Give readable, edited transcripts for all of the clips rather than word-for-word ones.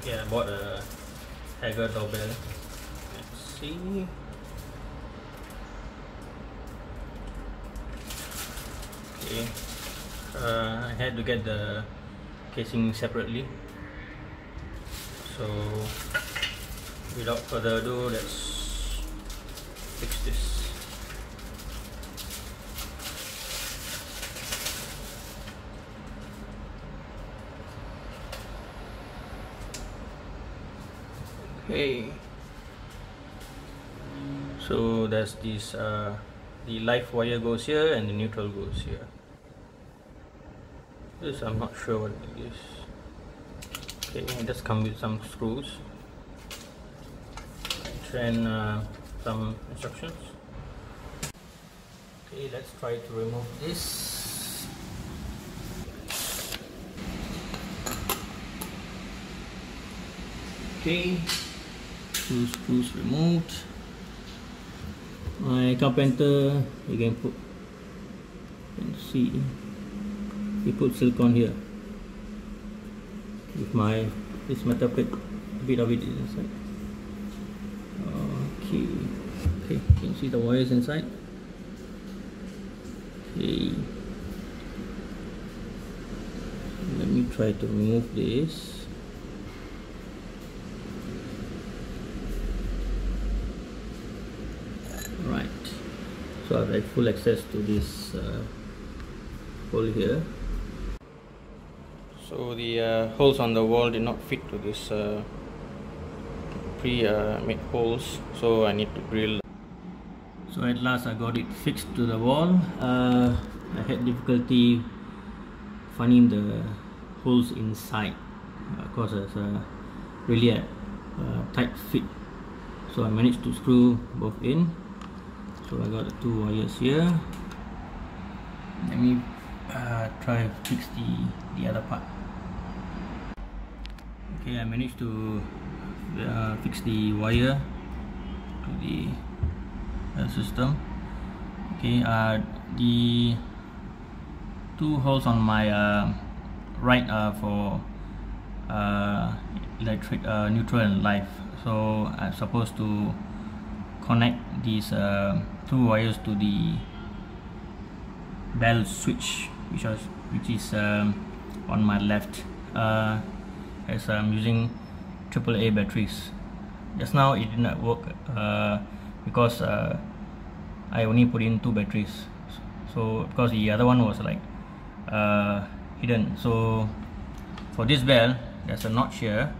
Yeah, I bought a Hager doorbell. Let's see. Okay, I had to get the casing separately. So without further ado, let's fix this. Okay, so there's this the live wire goes here and the neutral goes here. This I'm not sure what it is. Okay, it just comes with some screws and some instructions. Okay, let's try to remove this. Okay, 2 screws removed. My carpenter, you can see, he put silicone here with this metal plate, a bit of it is inside. Okay, you can see the wires inside. Okay, let me try to remove this. Right, so I have full access to this hole here. So the holes on the wall did not fit to this pre-made holes, so I need to drill. So at last I got it fixed to the wall. I had difficulty finding the holes inside because it's really a tight fit. So I managed to screw both in. So I got the 2 wires here. Let me try fix the other part. Okay, I managed to fix the wire to the system. Okay, the 2 holes on my right are for electric, neutral and live. So I'm supposed to connect these 2 wires to the bell switch, which is on my left, as I'm using AAA batteries. Just now it did not work because I only put in 2 batteries. So because the other one was like hidden. So for this bell, there's a notch here.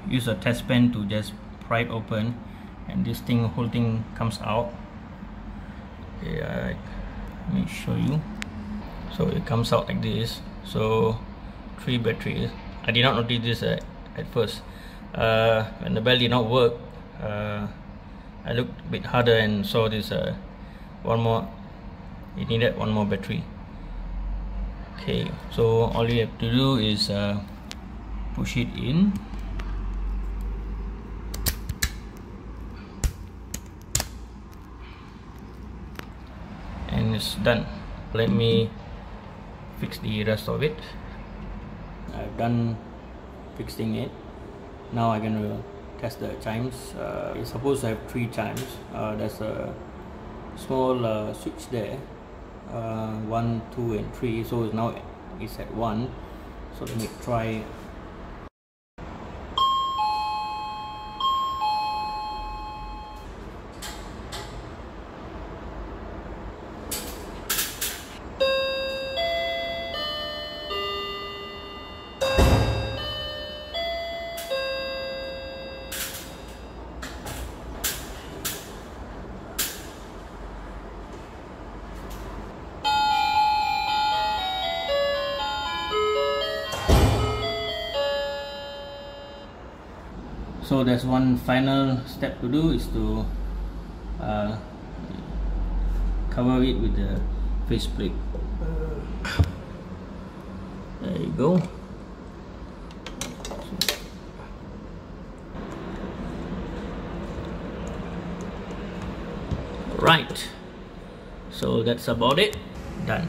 Use a test pen to just pry it open, and this whole thing comes out. Okay, let me show you. So it comes out like this. So 3 batteries. I did not notice this at first. When the bell did not work, I looked a bit harder and saw this one more. It needed 1 more battery. Okay, so all you have to do is push it in. And it's done. Let me fix the rest of it. I've done fixing it. Now I'm gonna test the chimes. It's supposed to have 3 chimes. There's a small switch there, 1, 2 and 3. So now it's at 1. So let me try. So there's one final step to do, is to cover it with the faceplate. There you go. Right, so that's about it. Done.